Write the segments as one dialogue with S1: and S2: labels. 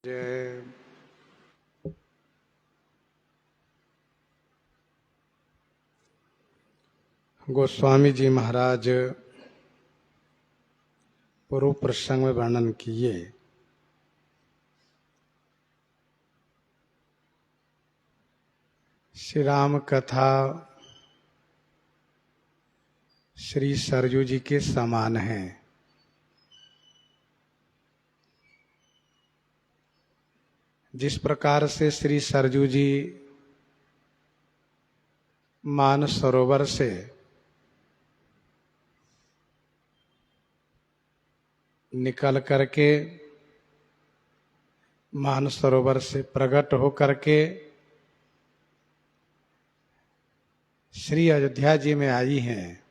S1: जय। गोस्वामी जी महाराज पूर्व प्रसंग में वर्णन किए। श्री राम कथा श्री सरयू जी के समान है। जिस प्रकार से श्री सरयू जी मानस सरोवर से निकल करके मानस सरोवर से प्रकट हो करके श्री अयोध्या जी में आई हैं,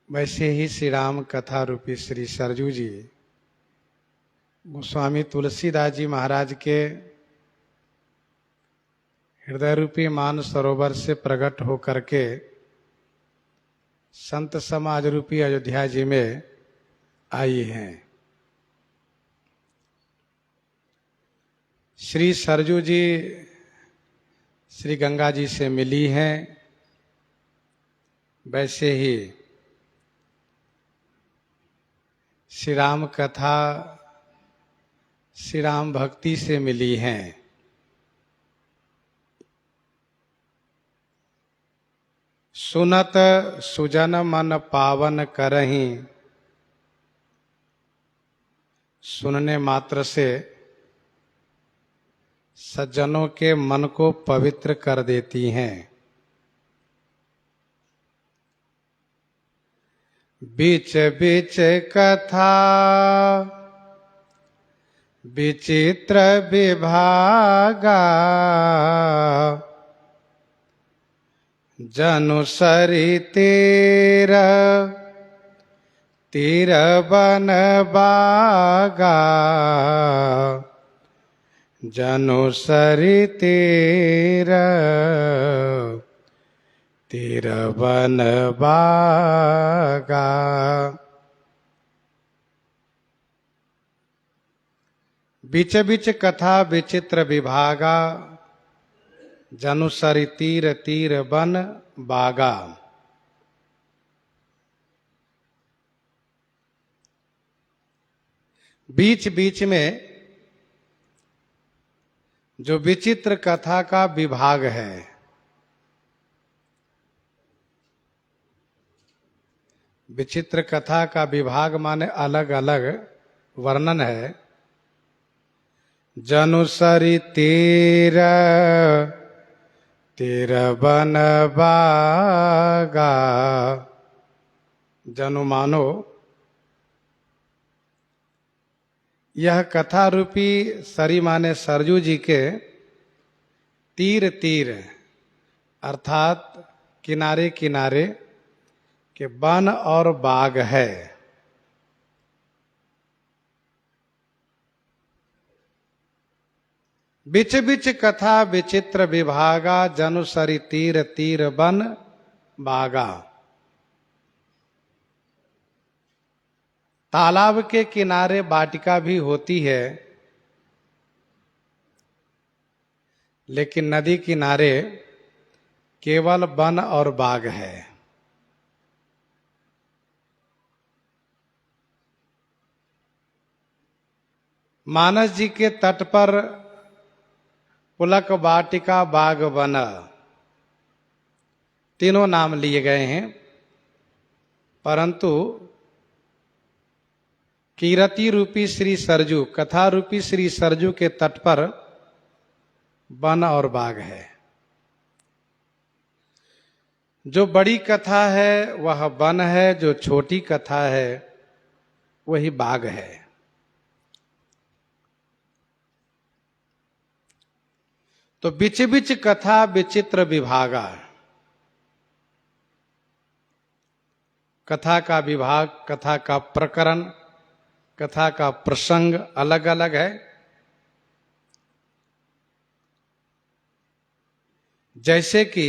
S1: वैसे ही श्री राम कथा रूपी श्री सरयू जी गोस्वामी तुलसीदास जी महाराज के हृदय रूपी मानस सरोवर से प्रकट हो करके संत समाज रूपी अयोध्या जी में आई हैं। श्री सरयू जी श्री गंगा जी से मिली हैं, वैसे ही श्री राम कथा श्री राम भक्ति से मिली हैं। सुनत सुजन मन पावन करहीं, सुनने मात्र से सज्जनों के मन को पवित्र कर देती हैं। बीच बीच कथा विचित्र विभागा, जनु सरी तीर तीर बन बागा, जनु सरी तीर तीर बन बागा। बीच बीच कथा विचित्र विभागा, जनु सरी तीर तीर बन बागा। बीच बीच में जो विचित्र कथा का विभाग है, विचित्र कथा का विभाग माने अलग अलग वर्णन है। जनु सरी तीर तीर बन बागा, जनु मानो यह कथा रूपी सरी माने सरयू जी के तीर तीर अर्थात किनारे किनारे के वन और बाग है। बिच बिच कथा विचित्र विभागा, जनु सरी तीर तीर बन बागा। तालाब के किनारे वाटिका भी होती है, लेकिन नदी किनारे केवल वन और बाग है। मानस जी के तट पर पुलक वाटिका बाग वन तीनों नाम लिए गए हैं, परंतु कीरति रूपी श्री सरयू कथा रूपी श्री सरयू के तट पर वन और बाग है। जो बड़ी कथा है वह वन है, जो छोटी कथा है वही बाग है। तो बिच बिच कथा विचित्र विभागा, कथा का विभाग, कथा का प्रकरण, कथा का प्रसंग अलग अलग है। जैसे कि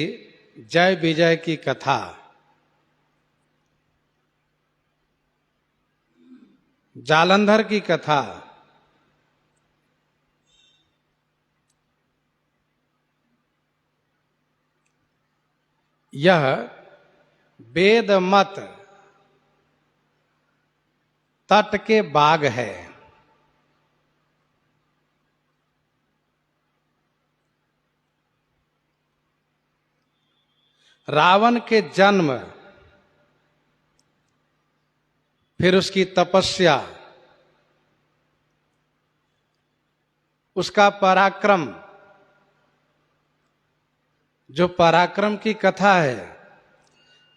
S1: जय विजय की कथा, जालंधर की कथा, यह वेद मत तट के बाग है। रावण के जन्म, फिर उसकी तपस्या, उसका पराक्रम, जो पराक्रम की कथा है,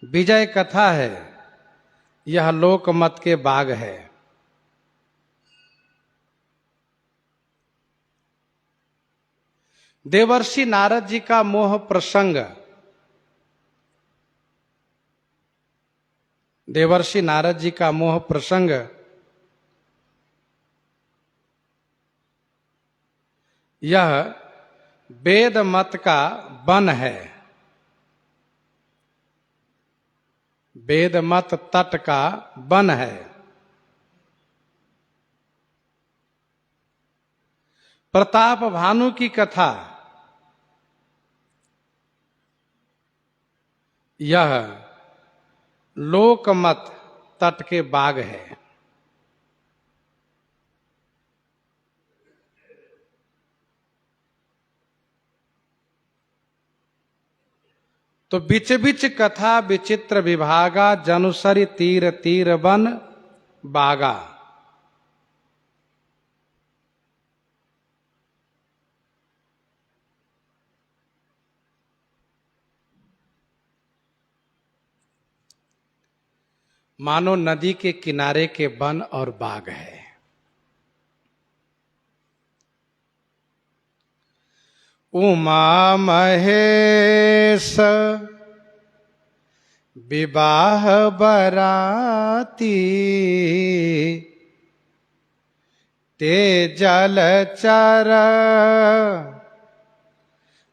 S1: विजय कथा है, यह लोकमत के बाग है। देवर्षि नारद जी का मोह प्रसंग, देवर्षि नारद जी का मोह प्रसंग यह वेद मत का वन है, वेद मत तट का वन है। प्रताप भानु की कथा यह लोकमत तट के बाग है। तो बिच बिच कथा विचित्र विभागा, जनुसरि तीर तीर वन बागा। मानो नदी के किनारे के वन और बाग है। उमा महेश विवाह बराती, ते जलचर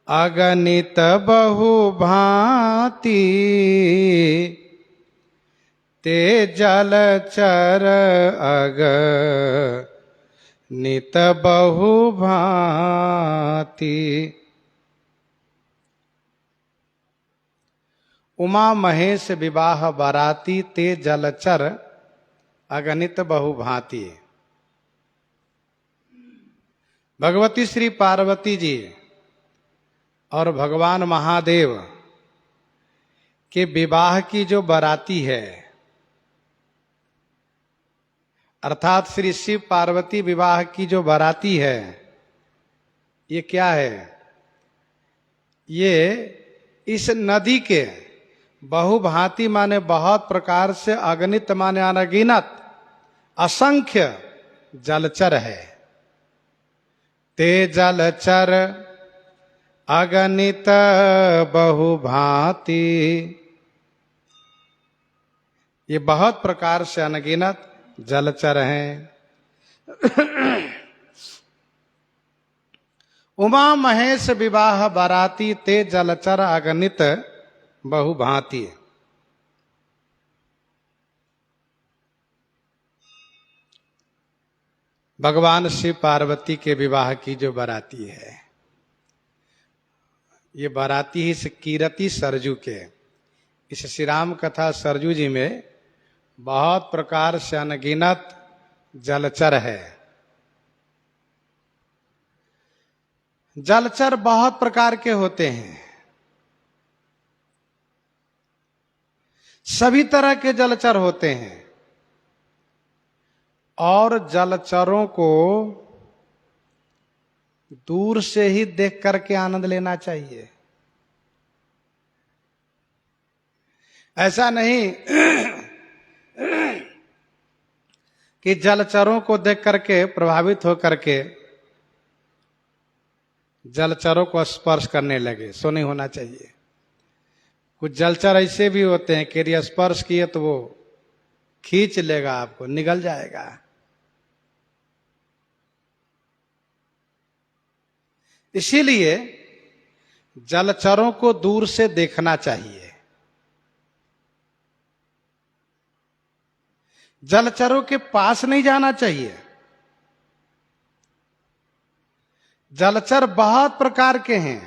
S1: अगणित बहु भांति, ते जलचर अगणित बहु भांति। उमा महेश विवाह बाराती, ते जलचर अगणित बहु भांति। भगवती श्री पार्वती जी और भगवान महादेव के विवाह की जो बाराती है, अर्थात श्री शिव पार्वती विवाह की जो बाराती है, ये क्या है? ये इस नदी के बहुभांति माने बहुत प्रकार से, अगणित माने अनगिनत, असंख्य जलचर है। ते जलचर अगणित बहुभांति, ये बहुत प्रकार से अनगिनत जलचर हैं। उमा महेश विवाह बाराती, ते जलचर अगणित बहुभांति। भगवान शिव पार्वती के विवाह की जो बाराती है, ये बाराती ही कीरति सरजू के, इस श्री राम कथा सरजू जी में बहुत प्रकार से अनगिनत जलचर है। जलचर बहुत प्रकार के होते हैं, सभी तरह के जलचर होते हैं, और जलचरों को दूर से ही देख करके आनंद लेना चाहिए। ऐसा नहीं कि जलचरों को देख करके प्रभावित होकर के जलचरों को स्पर्श करने लगे, सो नहीं होना चाहिए। कुछ जलचर ऐसे भी होते हैं कि यदि स्पर्श किए तो वो खींच लेगा, आपको निगल जाएगा। इसीलिए जलचरों को दूर से देखना चाहिए। जलचरों के पास नहीं जाना चाहिए। जलचर बहुत प्रकार के हैं।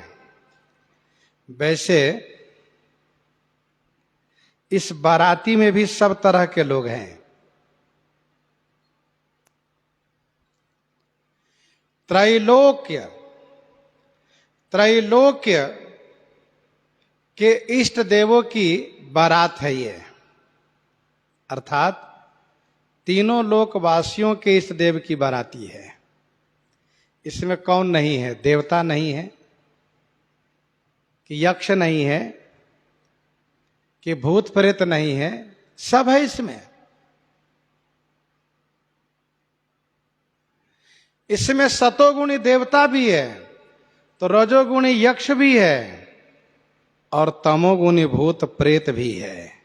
S1: वैसे इस बाराती में भी सब तरह के लोग हैं। त्रैलोक्य, त्रैलोक्य के इष्ट देवों की बारात है ये, अर्थात तीनों लोकवासियों के इष्ट देव की बाराती है। इसमें कौन नहीं है? देवता नहीं है कि यक्ष नहीं है कि भूत प्रेत नहीं है, सब है इसमें। इसमें सतोगुणी देवता भी है, तो रजोगुणी यक्ष भी है, और तमोगुणी भूत प्रेत भी है।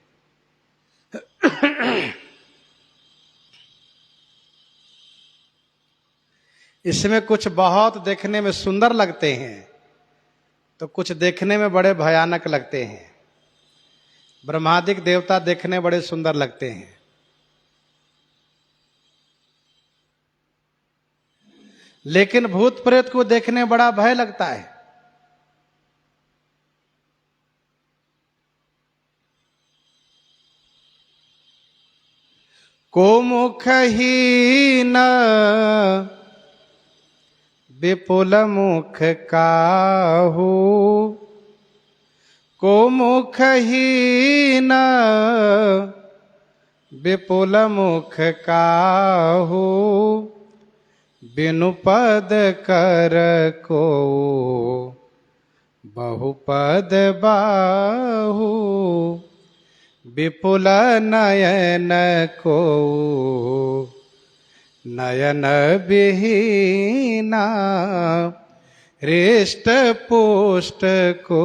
S1: इसमें कुछ बहुत देखने में सुंदर लगते हैं, तो कुछ देखने में बड़े भयानक लगते हैं। ब्रह्मादिक देवता देखने बड़े सुंदर लगते हैं, लेकिन भूत प्रेत को देखने बड़ा भय लगता है। को मुखहीन विपुल मुख काहू, को मुखहीन विपुल मुख काहू, बिनु पद कर को बहुपद बाहू, विपुल नयन को नयन विहीना, हृष्ट पुष्ट को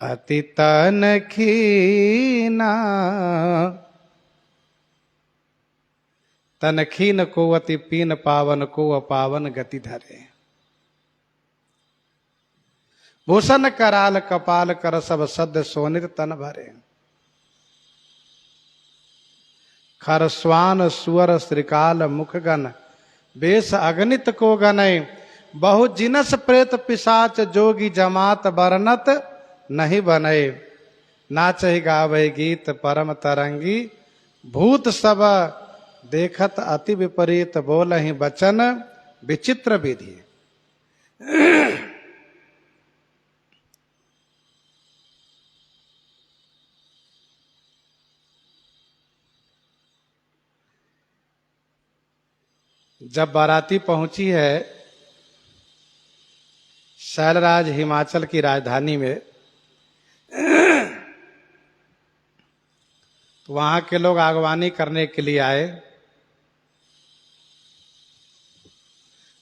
S1: अति तन खीना। तनखीन को अति पीन, पावन को अपावन गति धरे। भूषण कराल कपाल कर, सब सद सोनित तन भरे। खरस्वान सुअर श्रीकाल मुखगन, बेस अगणित को गनय। बहु जिनस प्रेत पिशाच, जोगी जमात बरनत नहीं बनय। नाचहि गावै गीत परम तरंगी, भूत सब देखत अति विपरीत। बोलहि बचन विचित्र विधि। जब बाराती पहुंची है शैलराज हिमाचल की राजधानी में, तो वहां के लोग आगवानी करने के लिए आए।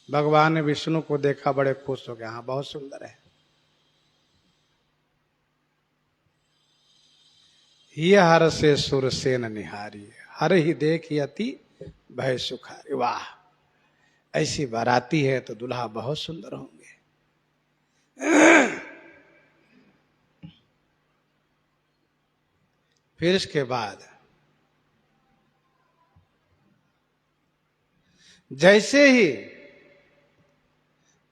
S1: भगवान ने विष्णु को देखा, बड़े खुश हो गए। हाँ, बहुत सुंदर है। ये हर से सुर सेन निहारी, हर ही देख अति भय सुखारी। वाह, ऐसी बाराती है तो दुल्हा बहुत सुंदर होंगे। फिर इसके बाद जैसे ही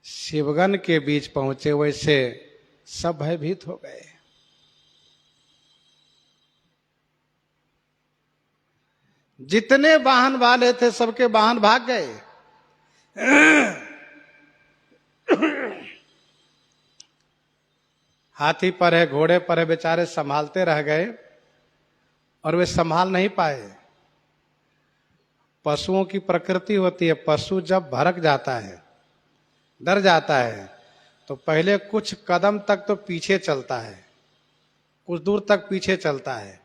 S1: शिवगण के बीच पहुंचे, वैसे सब भयभीत हो गए। जितने वाहन वाले थे सबके वाहन भाग गए। हाथी पर है, घोड़े पर है, बेचारे संभालते रह गए और वे संभाल नहीं पाए। पशुओं की प्रकृति होती है, पशु जब भड़क जाता है, डर जाता है, तो पहले कुछ कदम तक तो पीछे चलता है, कुछ दूर तक पीछे चलता है,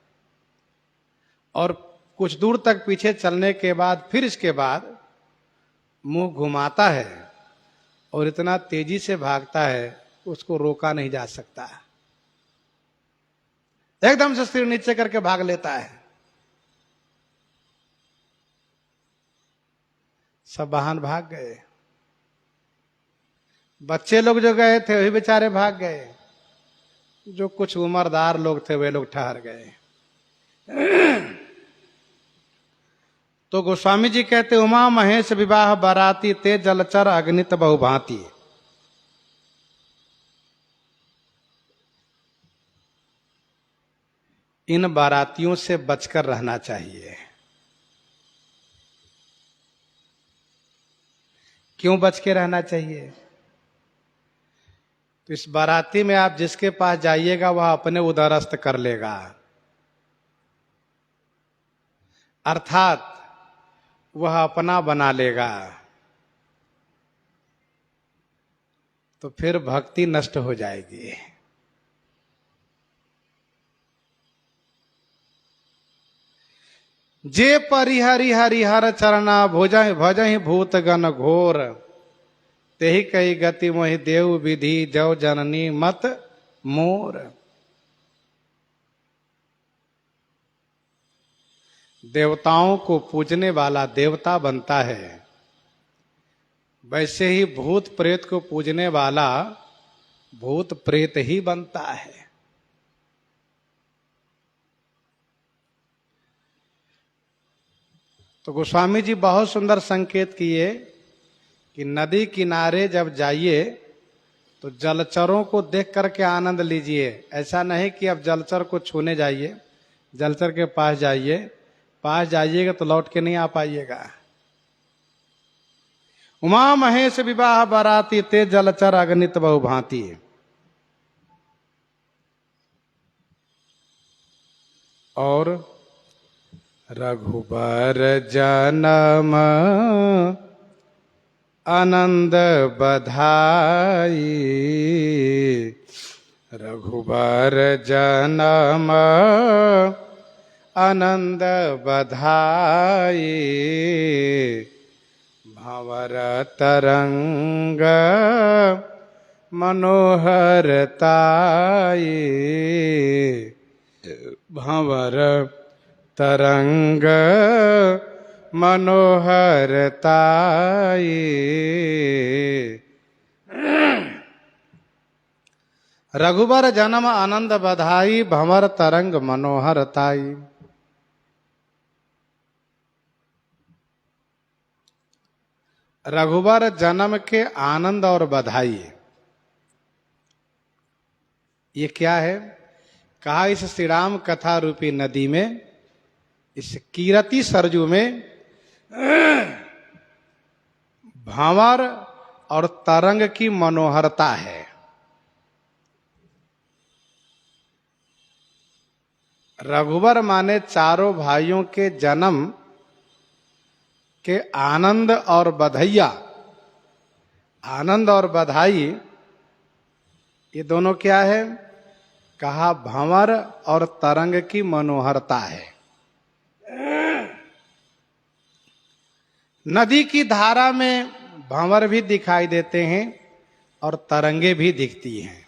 S1: और कुछ दूर तक पीछे चलने के बाद फिर इसके बाद मुंह घुमाता है और इतना तेजी से भागता है उसको रोका नहीं जा सकता। एकदम से सिर नीचे करके भाग लेता है। सब वाहन भाग गए। बच्चे लोग जो गए थे वही बेचारे भाग गए। जो कुछ उम्रदार लोग थे वे लोग ठहर गए। तो गोस्वामी जी कहते, उमा महेश विवाह बाराती, ते जलचर अग्नित बहुभांति। इन बारातियों से बचकर रहना चाहिए। क्यों बच के रहना चाहिए? तो इस बाराती में आप जिसके पास जाइएगा वह अपने उदरस्त कर लेगा, अर्थात वह अपना बना लेगा, तो फिर भक्ति नष्ट हो जाएगी। जे परिहरि हरिहर चरना भोजहि भजहि भूत गण घोर, तेहि कही गति मोहि देव विधि जव जननी मत मोर। देवताओं को पूजने वाला देवता बनता है, वैसे ही भूत प्रेत को पूजने वाला भूत प्रेत ही बनता है। तो गोस्वामी जी बहुत सुंदर संकेत किए कि नदी किनारे जब जाइए तो जलचरों को देख करके आनंद लीजिए। ऐसा नहीं कि अब जलचर को छूने जाइए, जलचर के पास जाइए, पास जाइएगा तो लौट के नहीं आ पाइएगा। उमा महेश विवाह बाराती ते जलचर अगणित बहु भांति। और रघुबर जन्म आनंद बधाई, रघुबर जन्म आनंद बधाई, भंवर तरंग मनोहरताई, भंवर तरंग मनोहरताई। रघुबर जन्म आनंद बधाई, भंवर तरंग मनोहरताई। रघुबर जन्म के आनंद और बधाई, ये क्या है? कहा इस श्री राम कथा रूपी नदी में, इस कीरति सरजू में भंवर और तरंग की मनोहरता है। रघुबर माने चारों भाइयों के जन्म के आनंद और बधैया, आनंद और बधाई, ये दोनों क्या है? कहा भंवर और तरंग की मनोहरता है। नदी की धारा में भंवर भी दिखाई देते हैं और तरंगे भी दिखती हैं।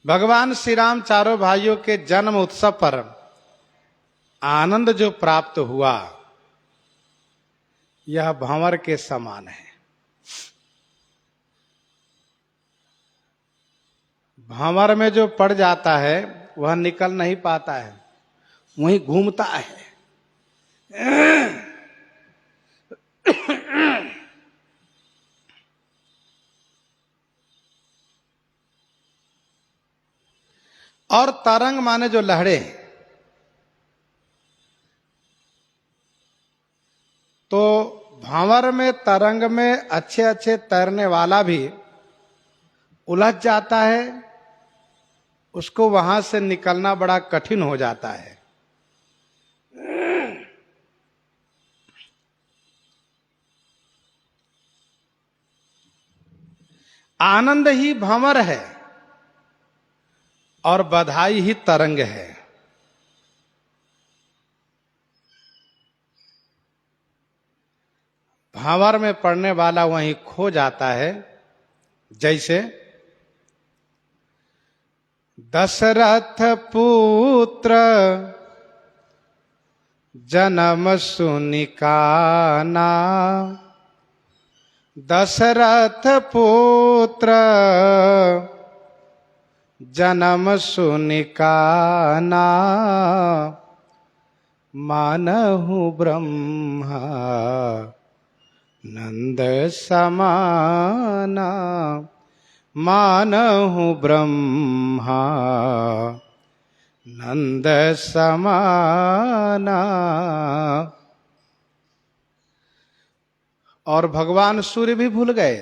S1: भगवान श्री राम चारों भाइयों के जन्म उत्सव पर आनंद जो प्राप्त हुआ, यह भंवर के समान है। भंवर में जो पड़ जाता है वह निकल नहीं पाता है, वहीं घूमता है। और तरंग माने जो लहरें, तो भंवर में तरंग में अच्छे अच्छे तैरने वाला भी उलझ जाता है, उसको वहां से निकलना बड़ा कठिन हो जाता है। आनंद ही भंवर है और बधाई ही तरंग है। भंवर में पड़ने वाला वहीं खो जाता है। जैसे दशरथ पुत्र जन्म सुनिकाना, दशरथ पुत्र जन्म सुनिकाना, मानहु ब्रह्मा नंद समाना, मानहु ब्रह्मा नंद समाना। और भगवान सूर्य भी भूल गए,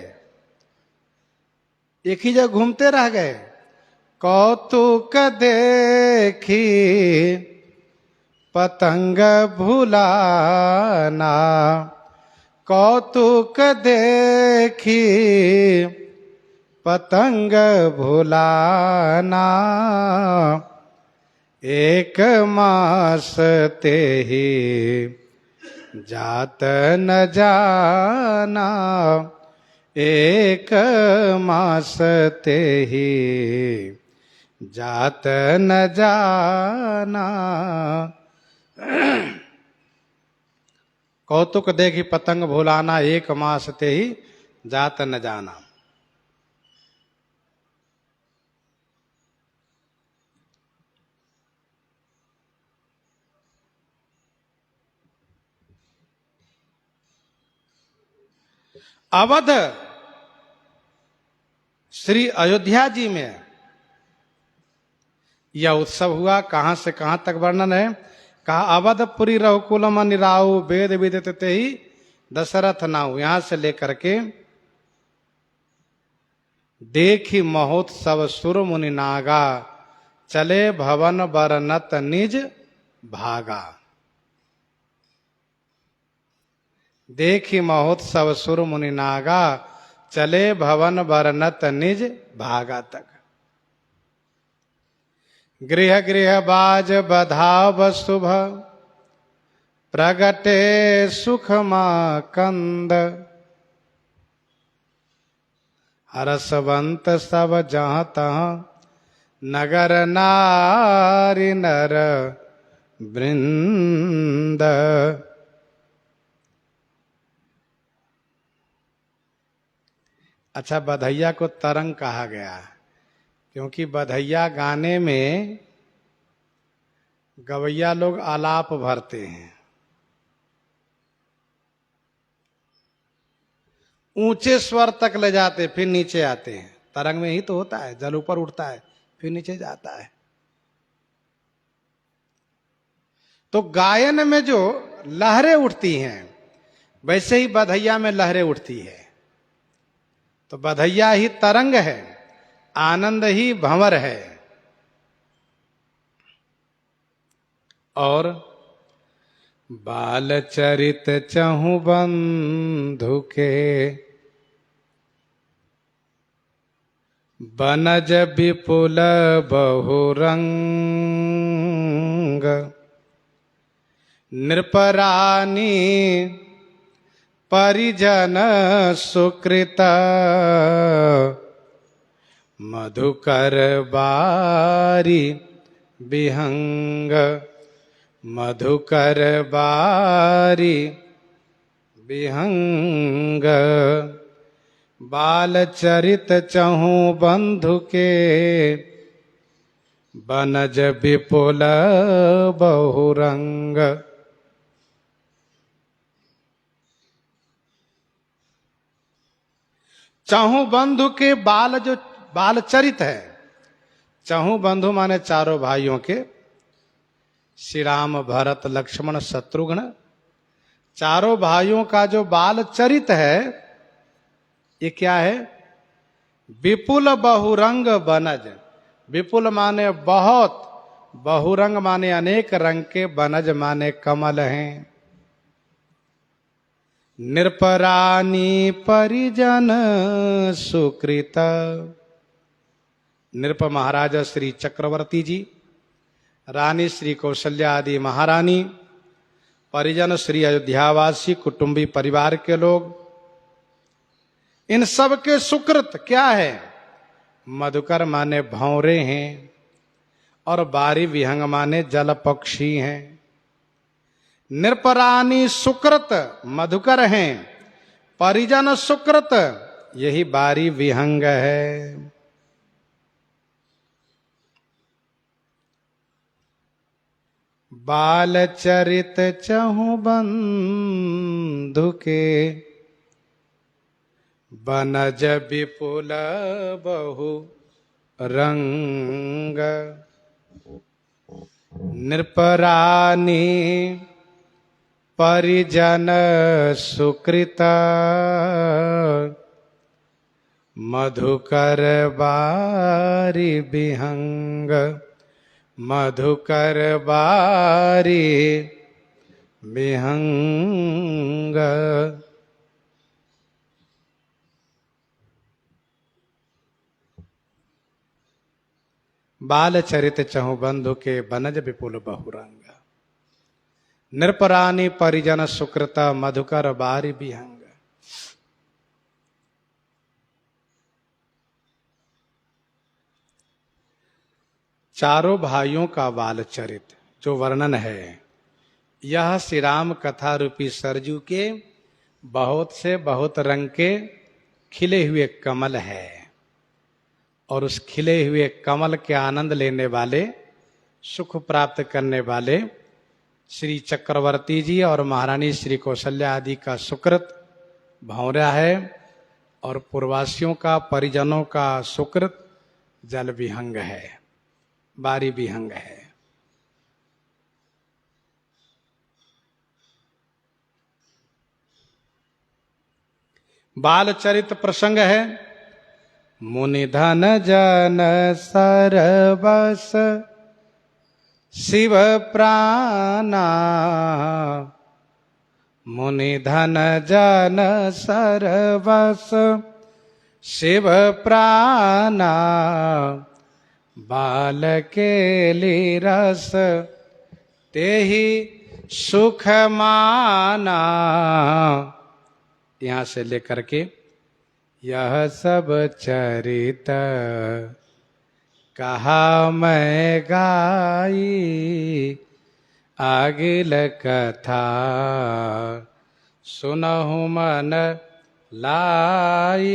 S1: एक ही जगह घूमते रह गए। कौतुक देखी पतंग भुलाना, कौतुक देखी पतंग भुलाना। एक मास ते ही जात न जाना, एक मास ते ही जात न जाना। कौतुक देखी पतंग भुलाना, एक मास ते ही जात न जाना। अवध श्री अयोध्या जी में यह उत्सव हुआ। कहां से कहां तक वर्णन है? कहा अवधपुरी रघुकुल मनि राउ, वेद विदित ते ही दशरथ नाउ। यहां से लेकर के देखी महोत्सव सुर मुनि नागा, चले भवन बरनत निज भागा। देखी महोत्सव सुर मुनि नागा, चले भवन बरनत निज भागा तक। गृह गृह बाज बधाव शुभ, प्रगटे सुखमा कंद। हरसवंत सब जहाँ तहाँ, नगर नारी नर वृंद। अच्छा, बधैया को तरंग कहा गया क्योंकि बधैया गाने में गवैया लोग आलाप भरते हैं, ऊंचे स्वर तक ले जाते फिर नीचे आते हैं। तरंग में ही तो होता है, जल ऊपर उठता है फिर नीचे जाता है। तो गायन में जो लहरें उठती हैं वैसे ही बधैया में लहरें उठती है। तो बधैया ही तरंग है, आनंद ही भंवर है। और बाल चरित चहु बंधु के, बनज विपुल बहुरंग। नृपरानी परिजन सुकृत, मधुकर बारी विहंग। मधुकर बारी विहंग। बाल चरित चहु बंधु के, बनज विपुल बहुरंग। चहु बंधु के बाल, जो बाल चरित है, चहु बंधु माने चारों भाइयों के, श्री राम भरत लक्ष्मण शत्रुघ्न, चारों भाइयों का जो बाल चरित है ये क्या है? विपुल बहुरंग बनज। विपुल माने बहुत, बहुरंग माने अनेक रंग के, बनज माने कमल हैं। नृपरानी परिजन सुकृत। नृप महाराजा श्री चक्रवर्ती जी, रानी श्री कौशल्या आदि महारानी, परिजन श्री अयोध्यावासी कुटुंबी परिवार के लोग, इन सब के सुकृत क्या है? मधुकर माने भौरे हैं और बारी विहंग माने जल पक्षी हैं। नृपरानी सुकृत मधुकर हैं, परिजन सुकृत यही बारी विहंग है। बाल चरित चहु बंधु के, बनज विपुल बहु रंग, नृपरानी परिजन सुकृत, मधुकर बारी विहंग, मधुकर बारी विहंग। बाल चरित चहु बंधु के बनज विपुल बहुरंग, नृपरानी परिजन सुकृत, मधुकर बारी विहंग। चारों भाइयों का बाल चरित जो वर्णन है, यह श्री राम कथा रूपी सरजू के बहुत से बहुत रंग के खिले हुए कमल है, और उस खिले हुए कमल के आनंद लेने वाले, सुख प्राप्त करने वाले श्री चक्रवर्ती जी और महारानी श्री कौशल्या आदि का सुकृत भौंरा है, और पूर्वासियों का, परिजनों का सुकृत जल विहंग है, बारी विहंग है। बाल चरित प्रसंग है। मुनि धन जन सरबस शिव प्राणा, मुनि धन जन सरबस शिव प्राणा, बाल के लीरस तेहि सुख माना। यहां से लेकर के यह सब चरित कहा मैं गाई, आगिल कथा सुनहु मन लाई।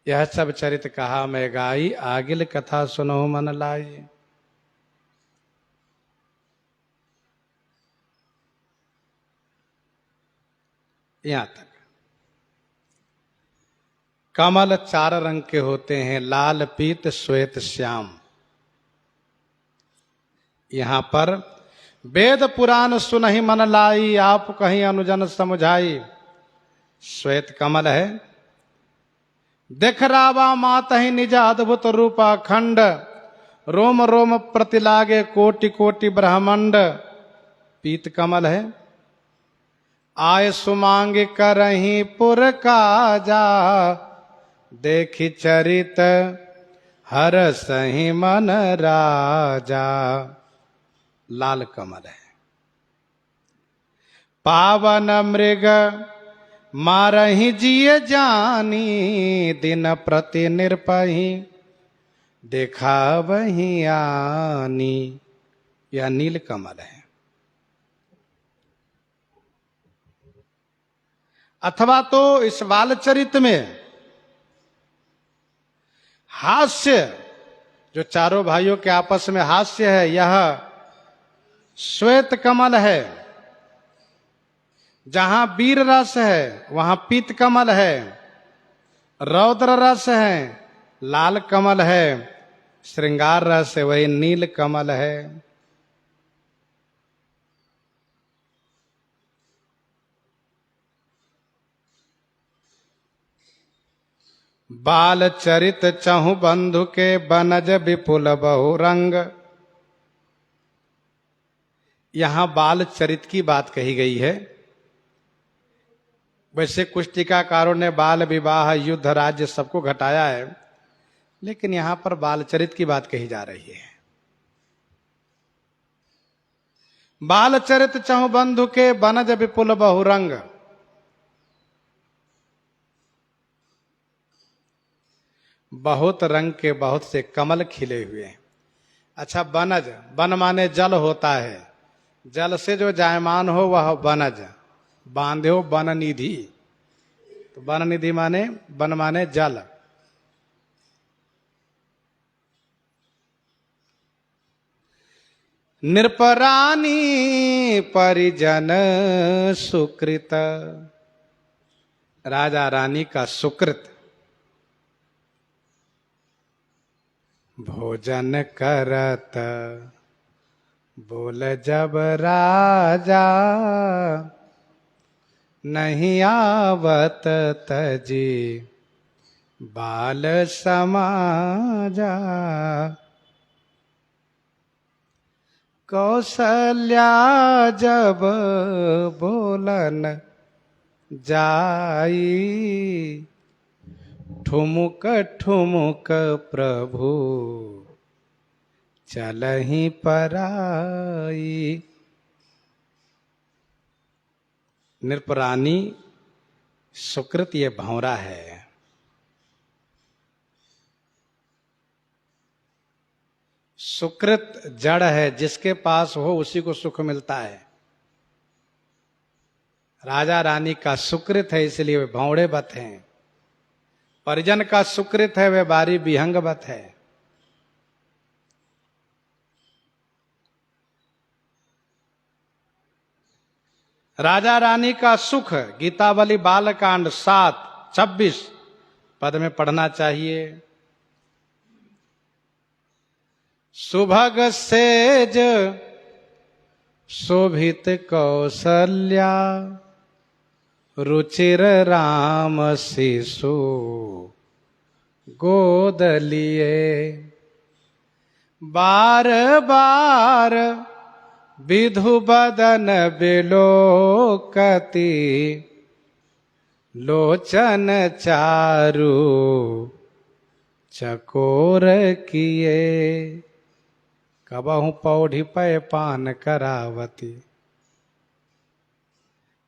S1: यह सब चरित कहा मैं गाई, आगिल कथा सुनहु मन लाई। यहां तक। कमल 4 रंग के होते हैं, लाल, पीत, श्वेत, श्याम। यहां पर वेद पुराण सुनहि मन लाई, आप कहीं अनुजन समझाई। श्वेत कमल है। देख रावा मात ही निज अद्भुत रूपा खंड, रोम रोम प्रतिलागे कोटि कोटि ब्रह्मंड। पीत कमल है। आय सुमांग करही पुर काजा, देखि चरित हर सही मन राजा। लाल कमल है। पावन मृग मारही जिय जानी, दिन प्रति निर्पही देखा वही आनी। यह नील कमल है। अथवा तो इस बालचरित में हास्य, जो चारों भाइयों के आपस में हास्य है, यह श्वेत कमल है। जहां वीर रस है वहां पीत कमल है, रौद्र रस है लाल कमल है, श्रृंगार रस है वही नील कमल है। बाल चरित चहु बंधु के, बनज विपुल बहुरंग। यहां बाल चरित की बात कही गई है। वैसे कुछ टीकाकारों ने बाल विवाह, युद्ध, राज्य सबको घटाया है, लेकिन यहां पर बाल चरित की बात कही जा रही है। बाल चरित चहु बंधु के, बनज विपुल बहुरंग। बहुत रंग के बहुत से कमल खिले हुए हैं। अच्छा, बनज, बन माने जल होता है, जल से जो जायमान हो वह बनज। बांधे हो वन निधि, तो वन निधि माने, वन माने जल। नृपरानी परिजन सुकृत, राजा रानी का सुकृत। भोजन करत बोल जब राजा, नहीं आवत तजी बाल समाजा। कौशल्या जब बोलन जाई, ठुमुक ठुमुक प्रभु चलहि पराई। नृपरानी सुकृत ये भंवरा है। सुकृत जड़ है, जिसके पास हो उसी को सुख मिलता है। राजा रानी का सुकृत है, इसलिए वे भौड़े बत हैं। परिजन का सुकृत है, वे बारी विहंग बत है। राजा रानी का सुख गीतावली बालकांड 7:26 पद में पढ़ना चाहिए। सुभग सेज शोभित कौशल्या, रुचिर राम शिशु गोद लिए। बार बार विधु बदन बिलोकती, लोचन चारु चकोर किए। कबहु पौढ़ी पय पान करावती।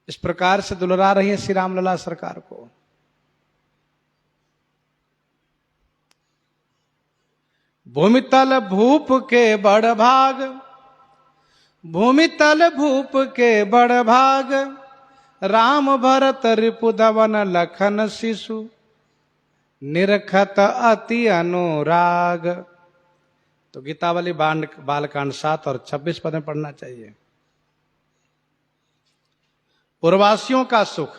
S1: इस प्रकार से दुलरा रही है श्री रामलला सरकार को। भूमितल भूप के बड़ भाग, भूमितल भूप के बड़ भाग, राम भरत रिपुदवन लखन शिशु, निरखत अति अनुराग। तो गीतावली बालकांड 7 और 26 पद में पढ़ना चाहिए। पूर्ववासियों का सुख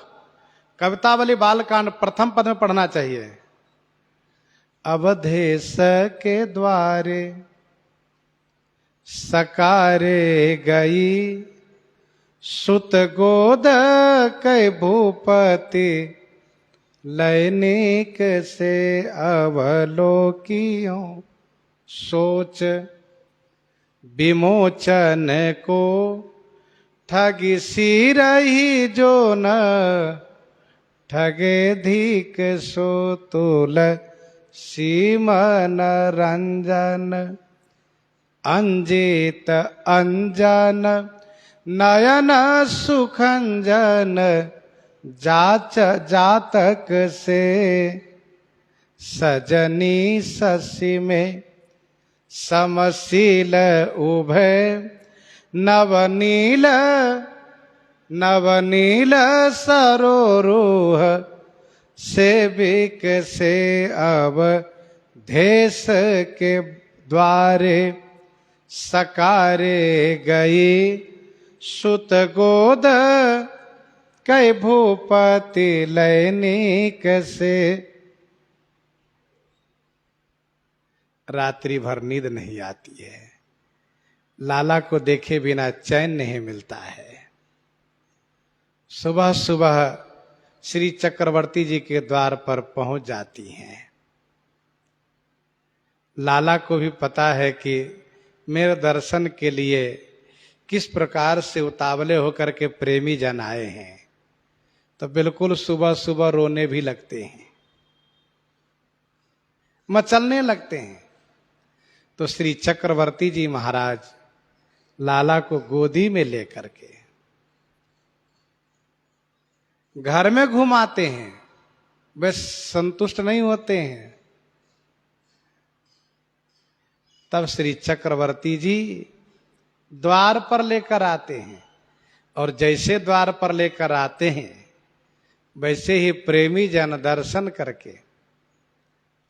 S1: कवितावली बालकांड प्रथम पद में पढ़ना चाहिए। अवधेश के द्वारे सकारे गई, सुत गोद कै भूपति, लैनिक से अवलोकियों सोच। विमोचन को ठगी सी रही जो न, ठगे धीक सो तुल सीमन रंजन। अंजित अंजन नयन सुखंजन, जाच जातक से सजनी शशि में। समशील उभय नवनील, नवनील सरोरुह, सेविक से अब देश के द्वारे। सकारे गई सुत गोद कै भूपति, लैनिक से। रात्रि भर नींद नहीं आती है, लाला को देखे बिना चैन नहीं मिलता है। सुबह सुबह श्री चक्रवर्ती जी के द्वार पर पहुंच जाती हैं। लाला को भी पता है कि मेरे दर्शन के लिए किस प्रकार से उतावले होकर के प्रेमी जन आए हैं, तो बिल्कुल सुबह सुबह रोने भी लगते हैं, मचलने लगते हैं। तो श्री चक्रवर्ती जी महाराज लाला को गोदी में लेकर के घर में घुमाते हैं। वे संतुष्ट नहीं होते हैं। तब श्री चक्रवर्ती जी द्वार पर लेकर आते हैं, और जैसे द्वार पर लेकर आते हैं वैसे ही प्रेमी जन दर्शन करके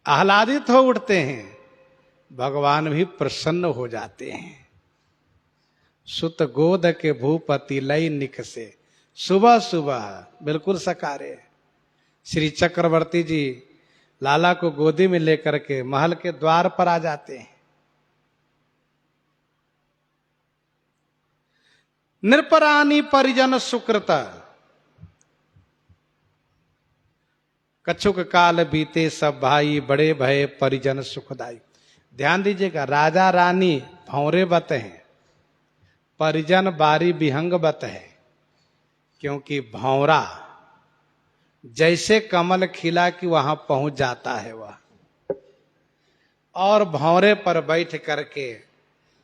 S1: आह्लादित हो उठते हैं। भगवान भी प्रसन्न हो जाते हैं। सुत गोद के भूपति लैनिक से, सुबह सुबह बिल्कुल सकारे। श्री चक्रवर्ती जी लाला को गोदी में लेकर के महल के द्वार पर आ जाते हैं। नृपरानी परिजन सुकृत, कछुक काल बीते सब भाई, बड़े भय परिजन सुखदाई। ध्यान दीजिएगा, राजा रानी भौरे बत हैं, परिजन बारी विहंग बत है। क्योंकि भौरा जैसे कमल खिला कि वहां पहुंच जाता है वह, और भौरे पर बैठ करके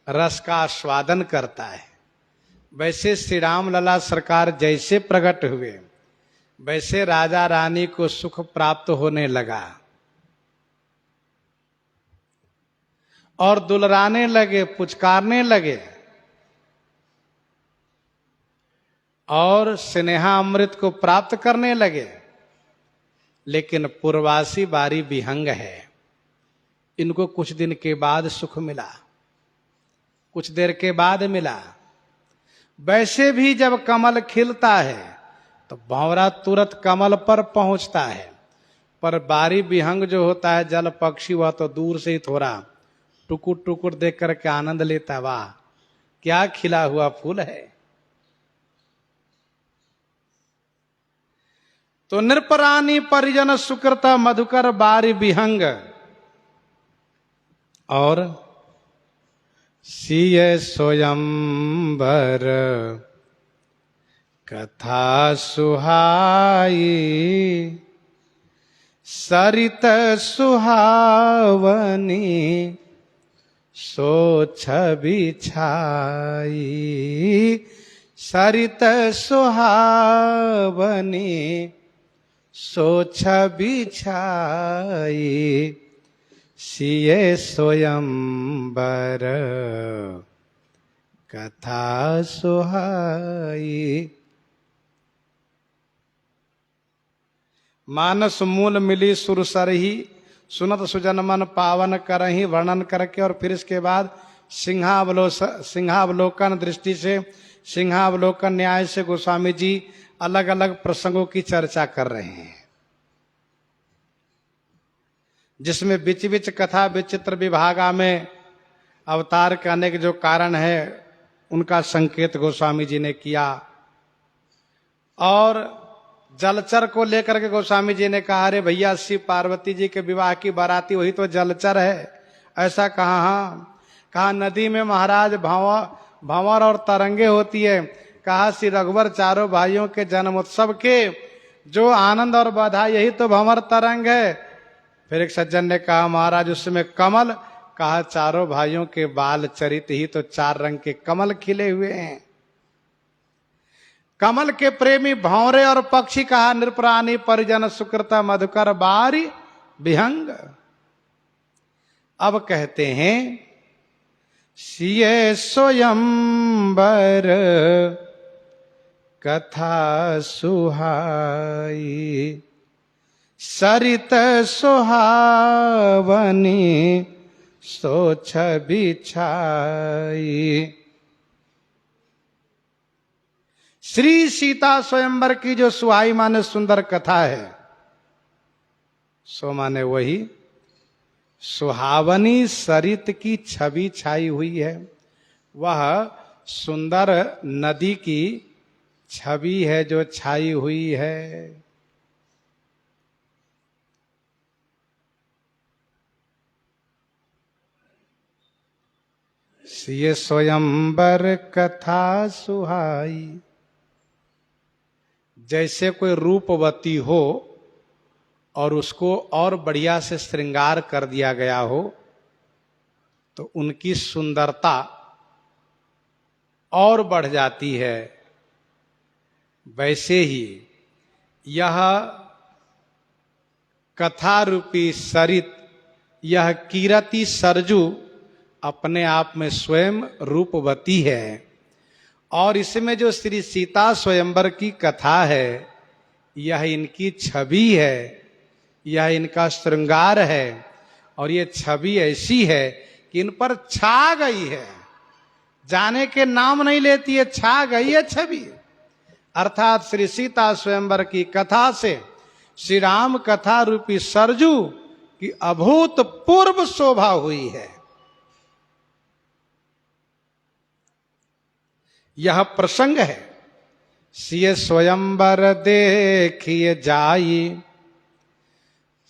S1: रस का आस्वादन करता है। वैसे श्री राम लला सरकार जैसे प्रकट हुए वैसे राजा रानी को सुख प्राप्त होने लगा और दुलराने लगे, पुचकारने लगे और स्नेहा अमृत को प्राप्त करने लगे। लेकिन पूर्वासी बारी विहंग है, इनको कुछ दिन के बाद सुख मिला, कुछ देर के बाद मिला। वैसे भी जब कमल खिलता है तो भंवरा तुरंत कमल पर पहुंचता है, पर बारी विहंग जो होता है जल पक्षी, वह तो दूर से ही थोड़ा टुकुर टुकुर देख करके आनंद लेता है, वाह क्या खिला हुआ फूल है। तो नृपरानी परिजन सुकृत, मधुकर बारी विहंग, और सिय स्वयंवर कथा सुहाई, सरित सुहावनी सो छवि छाई, सरित सुहावनी सो छवि छाई, सिय स्वयंवर कथा सुहाई। मानस मूल मिली सुरसरही, सुनत सुजन मन पावन करही, वर्णन करके और फिर इसके बाद सिंहावलोकन दृष्टि से, सिंहावलोकन न्याय से गोस्वामी जी अलग अलग प्रसंगों की चर्चा कर रहे हैं, जिसमें बीच बीच कथा विचित्र विभागा में अवतार के अनेक जो कारण है उनका संकेत गोस्वामी जी ने किया। और जलचर को लेकर के गोस्वामी जी ने कहा, अरे भैया शिव पार्वती जी के विवाह की बाराती वही तो जलचर है, ऐसा कहा? हाँ, कहा नदी में महाराज भंवर और तरंगे होती है। कहा श्री रघुवर चारों भाइयों के जन्मोत्सव के जो आनंद और बधाई यही तो भंवर तरंग है। फिर एक सज्जन ने कहा महाराज उसमें कमल, कहा चारों भाइयों के बाल चरित ही तो 4 रंग के कमल खिले हुए हैं। कमल के प्रेमी भौरे और पक्षी, कहा नृपरानी परिजन सुकृत, मधुकर बारी विहंग। अब कहते हैं सिय स्वयंवर कथा सुहाई, सरित सुहावनी सो छवि छाई। श्री सीता स्वयंवर की जो सुहाई माने सुंदर कथा है, सो माने वही सुहावनी सरित की छवि छाई हुई है। वह सुंदर नदी की छवि है जो छाई हुई है। सिय स्वयंवर कथा सुहाई, जैसे कोई रूपवती हो और उसको और बढ़िया से श्रृंगार कर दिया गया हो तो उनकी सुंदरता और बढ़ जाती है। वैसे ही यह कथा रूपी सरित, यह कीरति सरजू अपने आप में स्वयं रूपवती है। और इसमें जो श्री सीता स्वयंवर की कथा है यह इनकी छवि है, यह इनका श्रृंगार है। और ये छवि ऐसी है कि इन पर छा गई है, जाने के नाम नहीं लेती है, छा गई है छवि। अर्थात श्री सीता स्वयंवर की कथा से श्री राम कथा रूपी सरजू की अभूतपूर्व शोभा हुई है। यह प्रसंग है, सिय स्वयंवर देखिए जाई,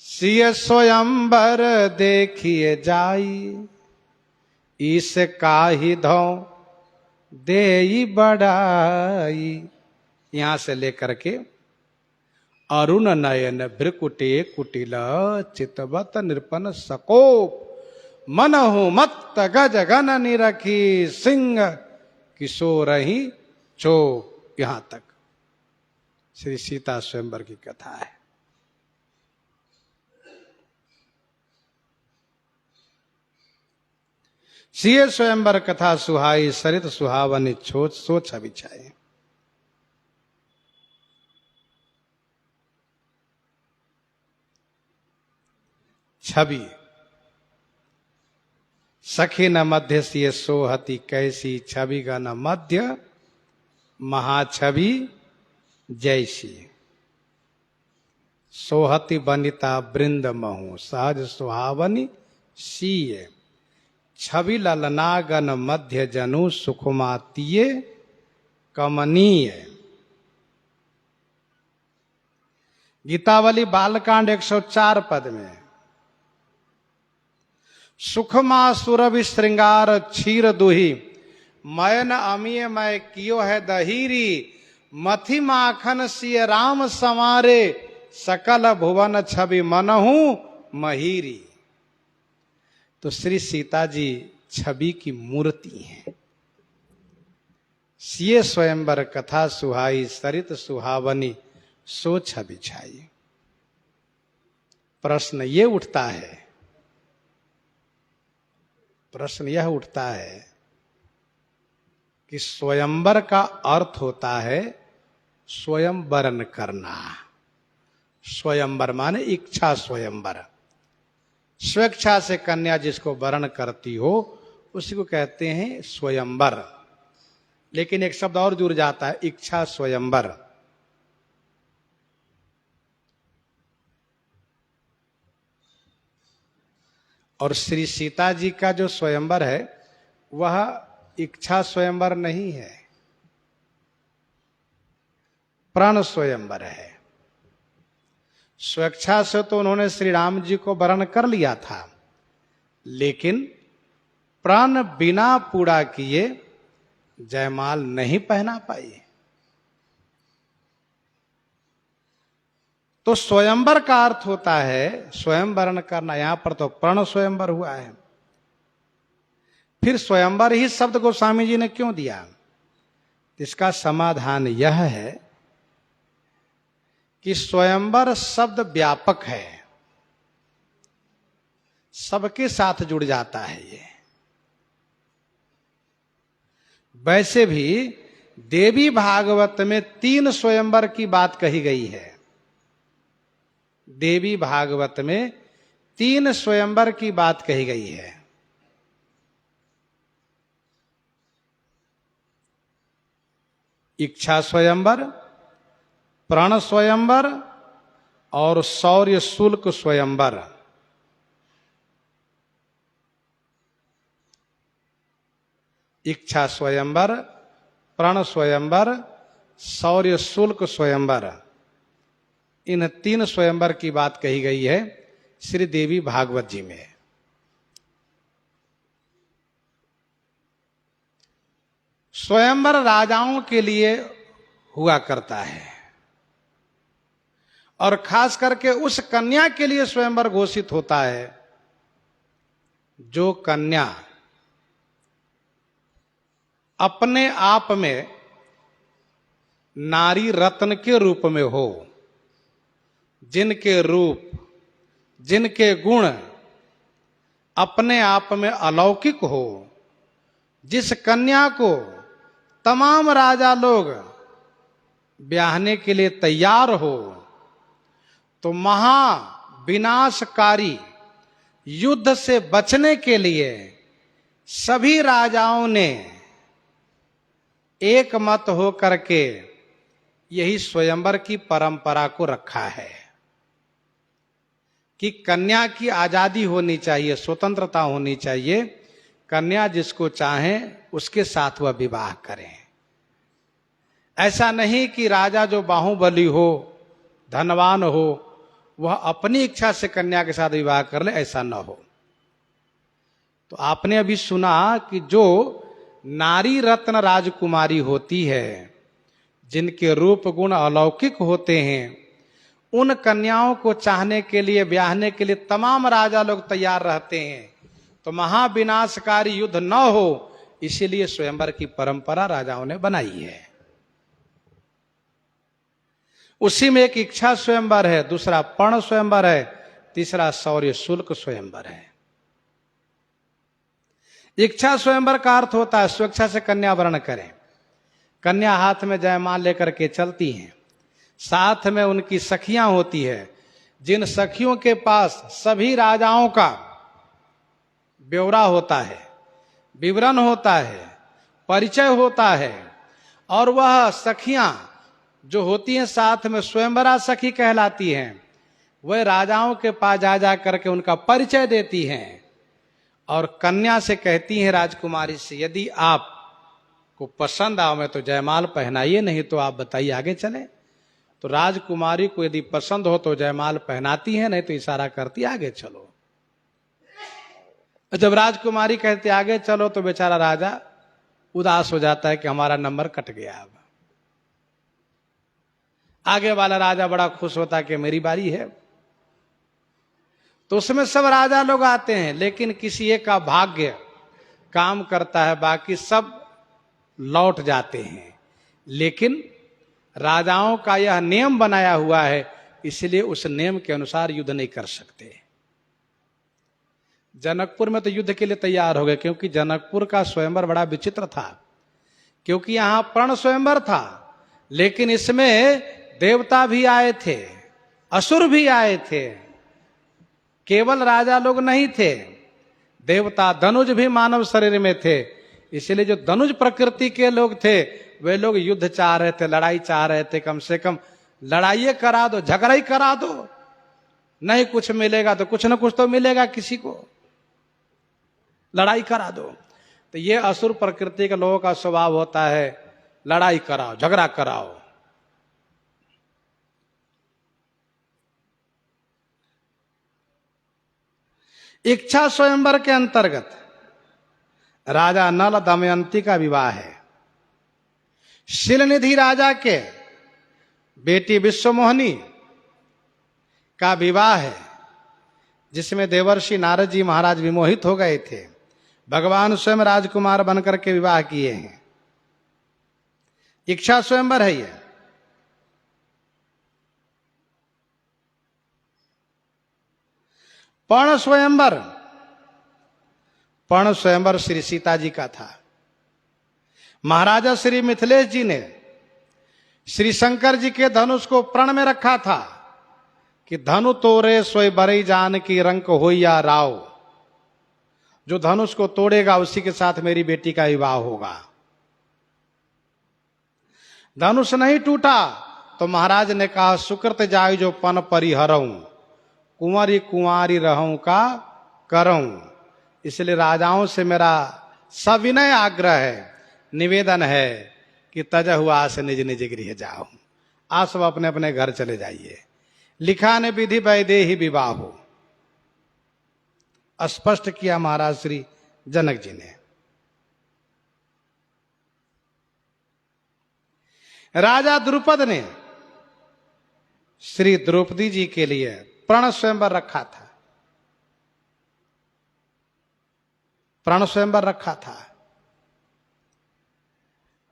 S1: सिय स्वयंवर देखिए जाई, इस काही धौ देई बढ़ाई। यहां से लेकर के अरुण नयन भ्रकुटे कुटिल चितवत नृपन सकोप, मनहु मत्त गज गन निरखी, सिंह किशोरहि चोप। यहां तक श्री सीता स्वयंवर की कथा है। सिय स्वयंवर कथा सुहाई, सरित सुहावनी छोच सो छवि छाई। छवि सखी न मध्य सिय सोहती कैसी, छवि का न मध्य महाछवि जैसी। सोहती बनिता बृंद महु, सहज सुहावनी सीय, छवि ललनागन मध्य जनु, सुखमातीय कमनीय। गीतावली बालकांड 104 पद में सुखमा सुरभि श्रृंगार क्षीर दुही, मयन अमीय मय कियो है दहीरी, मथि माखन सिय राम संवारे, सकल भुवन छवि मनहु महीरी। तो श्री सीता जी छवि की मूर्ति हैं। सिय स्वयंवर कथा सुहाई, सरित सुहावनी सो छवि छाई। प्रश्न ये उठता है, प्रश्न यह उठता है कि स्वयंवर का अर्थ होता है स्वयं वरण करना। स्वयंवर माने इच्छा स्वयंवर, स्वेच्छा से कन्या जिसको वरण करती हो उसी को कहते हैं स्वयंवर। लेकिन एक शब्द और जुड़ जाता है, इच्छा स्वयंवर। और श्री सीता जी का जो स्वयंवर है वह इच्छा स्वयंवर नहीं है, प्राण स्वयंवर है। स्वेच्छा से तो उन्होंने श्री राम जी को वरण कर लिया था, लेकिन प्राण बिना पूरा किए जयमाल नहीं पहना पाई। तो स्वयंवर का अर्थ होता है स्वयं वरण करना। यहां पर तो प्रण स्वयंवर हुआ है। फिर स्वयंवर ही शब्द गोस्वामी जी ने क्यों दिया? इसका समाधान यह है कि स्वयंवर शब्द व्यापक है, सबके साथ जुड़ जाता है। ये वैसे भी देवी भागवत में 3 स्वयंवर की बात कही गई है। देवी भागवत में 3 स्वयंवर की बात कही गई है। इच्छा स्वयंवर, प्राण स्वयंवर और शौर्य शुल्क स्वयंवर। इच्छा स्वयंवर, प्रण स्वयंवर, शौर्य शुल्क स्वयंवर, इन 3 स्वयंवर की बात कही गई है श्री देवी भागवत जी में। स्वयंवर राजाओं के लिए हुआ करता है और खास करके उस कन्या के लिए स्वयंवर घोषित होता है जो कन्या अपने आप में नारी रत्न के रूप में हो, जिनके रूप, जिनके गुण अपने आप में अलौकिक हो, जिस कन्या को तमाम राजा लोग ब्याहने के लिए तैयार हो, तो महा विनाशकारी युद्ध से बचने के लिए सभी राजाओं ने एक मत हो करके यही स्वयंवर की परंपरा को रखा है। कि कन्या की आजादी होनी चाहिए, स्वतंत्रता होनी चाहिए। कन्या जिसको चाहे उसके साथ वह विवाह करें। ऐसा नहीं कि राजा जो बाहुबली हो, धनवान हो, वह अपनी इच्छा से कन्या के साथ विवाह कर ले, ऐसा न हो। तो आपने अभी सुना कि जो नारी रत्न राजकुमारी होती है, जिनके रूप गुण अलौकिक होते हैं, उन कन्याओं को चाहने के लिए, ब्याहने के लिए तमाम राजा लोग तैयार रहते हैं। तो महाविनाशकारी युद्ध न हो, इसीलिए स्वयंवर की परंपरा राजाओं ने बनाई है। उसी में एक इच्छा स्वयंवर है, दूसरा पर्ण स्वयंवर है, तीसरा शौर्य शुल्क स्वयंवर है। इच्छा स्वयंवर का अर्थ होता है स्वेच्छा से कन्या वरण करें। कन्या हाथ में जयमाल लेकर के चलती हैं, साथ में उनकी सखियां होती है, जिन सखियों के पास सभी राजाओं का ब्यौरा होता है, विवरण होता है, परिचय होता है। और वह सखियां जो होती हैं साथ में स्वयंवरा सखी कहलाती हैं। वह राजाओं के पास जा जा करके उनका परिचय देती हैं और कन्या से कहती हैं, राजकुमारी से, यदि आप को पसंद आओ मैं तो जयमाल पहनाइए, नहीं तो आप बताइए आगे चले। तो राजकुमारी को यदि पसंद हो तो जयमाल पहनाती है, नहीं तो इशारा करती आगे चलो। जब राजकुमारी कहती आगे चलो तो बेचारा राजा उदास हो जाता है कि हमारा नंबर कट गया। अब आगे वाला राजा बड़ा खुश होता है कि मेरी बारी है। तो उसमें सब राजा लोग आते हैं, लेकिन किसी एक का भाग्य काम करता है, बाकी सब लौट जाते हैं। लेकिन राजाओं का यह नियम बनाया हुआ है, इसलिए उस नियम के अनुसार युद्ध नहीं कर सकते। जनकपुर में तो युद्ध के लिए तैयार हो गए, क्योंकि जनकपुर का स्वयंवर बड़ा विचित्र था। क्योंकि यहां पर्ण स्वयंवर था, लेकिन इसमें देवता भी आए थे, असुर भी आए थे, केवल राजा लोग नहीं थे। देवता धनुज भी मानव शरीर में थे। इसलिए जो धनुज प्रकृति के लोग थे, वे लोग युद्ध चाह रहे थे, लड़ाई चाह रहे थे। कम से कम लड़ाई करा दो, झगड़ा ही करा दो, नहीं कुछ मिलेगा तो कुछ ना कुछ तो मिलेगा, किसी को लड़ाई करा दो। तो ये असुर प्रकृति के लोगों का स्वभाव होता है, लड़ाई कराओ, झगड़ा कराओ। इच्छा स्वयंवर के अंतर्गत राजा नल दमयंती का विवाह है। शिलनिधि राजा के बेटी विश्वमोहिनी का विवाह है, जिसमें देवर्षि नारद जी महाराज विमोहित हो गए थे। भगवान स्वयं राजकुमार बनकर के विवाह किए हैं। इच्छा स्वयंवर है ये। पर्ण स्वयंवर, पर्ण स्वयंवर श्री सीता जी का था। महाराजा श्री मिथिलेश जी ने श्री शंकर जी के धनुष को प्रण में रखा था कि धनु तोरे सोई बरई जान की रंक होइया राव। जो धनुष को तोड़ेगा उसी के साथ मेरी बेटी का विवाह होगा। धनुष नहीं टूटा तो महाराज ने कहा, सुकृत जाय जो पन परिहरऊं, कुंवरी कुंवारी रहूं का करऊं। इसलिए राजाओं से मेरा सविनय आग्रह है, निवेदन है कि तजा हुआ से निज निज गृह जाओ। आप सब अपने अपने घर चले जाइए। लिखा ने विधि वैदेही विवाह हो, स्पष्ट किया महाराज श्री जनक जी ने। राजा द्रुपद ने श्री द्रौपदी जी के लिए प्रण स्वयंवर रखा था। प्रण स्वयंवर रखा था।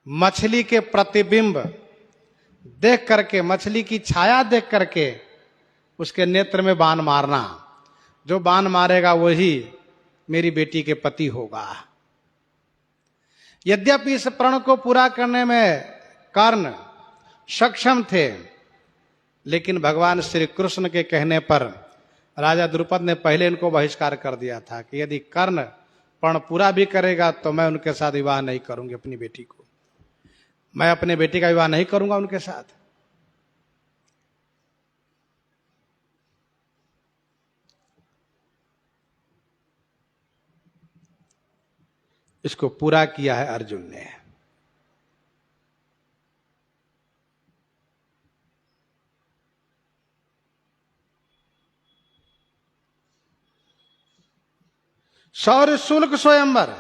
S1: मछली के प्रतिबिंब देख करके, मछली की छाया देख करके उसके नेत्र में बाण मारना। जो बाण मारेगा वही मेरी बेटी के पति होगा। यद्यपि इस प्रण को पूरा करने में कर्ण सक्षम थे, लेकिन भगवान श्री कृष्ण के कहने पर राजा द्रुपद ने पहले इनको बहिष्कार कर दिया था कि यदि कर्ण प्रण पूरा भी करेगा तो मैं उनके साथ विवाह नहीं करूंगी। अपनी बेटी को, मैं अपने बेटी का विवाह नहीं करूंगा उनके साथ। इसको पूरा किया है अर्जुन ने। शौर्य शुल्क स्वयंवर,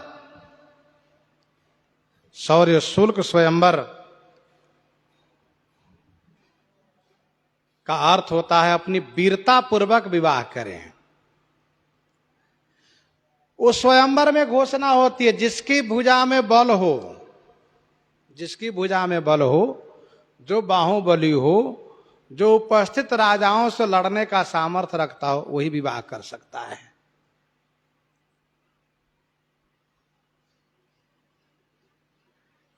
S1: शौर्य शुल्क स्वयंवर का अर्थ होता है अपनी वीरता पूर्वक विवाह करें। उस स्वयंवर में घोषणा होती है जिसकी भुजा में बल हो, जिसकी भुजा में बल हो, जो बाहुबली हो, जो उपस्थित राजाओं से लड़ने का सामर्थ्य रखता हो, वही विवाह कर सकता है।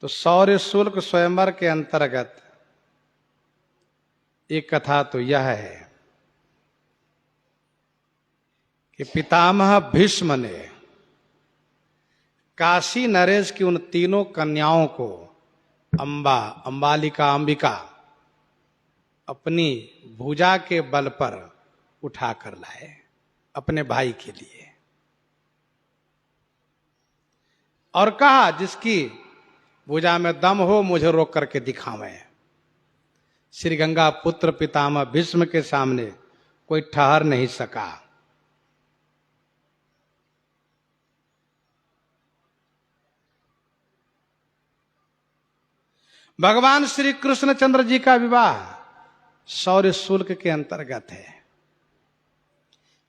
S1: तो शौर्य शुल्क स्वयंवर के अंतर्गत एक कथा तो यह है कि पितामह भीष्म ने काशी नरेश की उन तीनों कन्याओं को अंबा, अंबालिका, अंबिका अपनी भुजा के बल पर उठा कर लाए अपने भाई के लिए, और कहा जिसकी भुजा में दम हो मुझे रोक करके दिखावें। श्री गंगा पुत्र पितामह भीष्म के सामने कोई ठहर नहीं सका। भगवान श्री कृष्णचंद्र जी का विवाह शौर्य शुल्क के अंतर्गत है।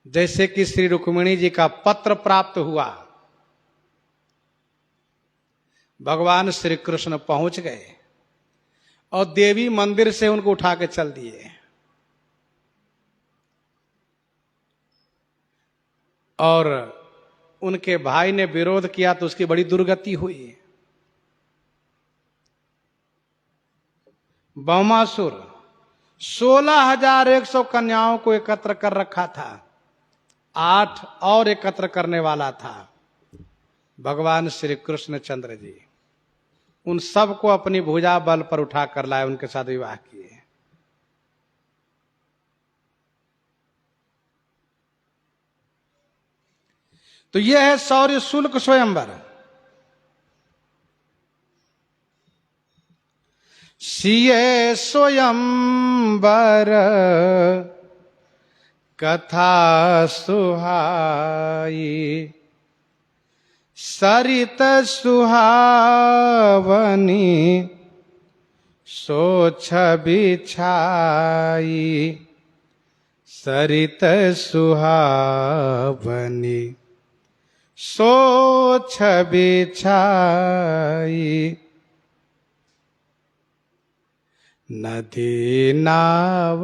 S1: जैसे कि श्री रुक्मिणी जी का पत्र प्राप्त हुआ, भगवान श्री कृष्ण पहुंच गए और देवी मंदिर से उनको उठा के चल दिए, और उनके भाई ने विरोध किया तो उसकी बड़ी दुर्गति हुई। बौमासुर 16,100 कन्याओं को एकत्र कर रखा था, 8 और एकत्र करने वाला था। भगवान श्री कृष्णचंद्र जी उन सबको अपनी भुजा बल पर उठा कर लाए, उनके साथ विवाह किए। तो यह है शौर्य शुल्क स्वयंवर। सिए स्वयंवर कथा सुहाई, सरित सुहावनी सोछ बिछाई, सरित सुहावनी सोछ बिछाई, नदी नाव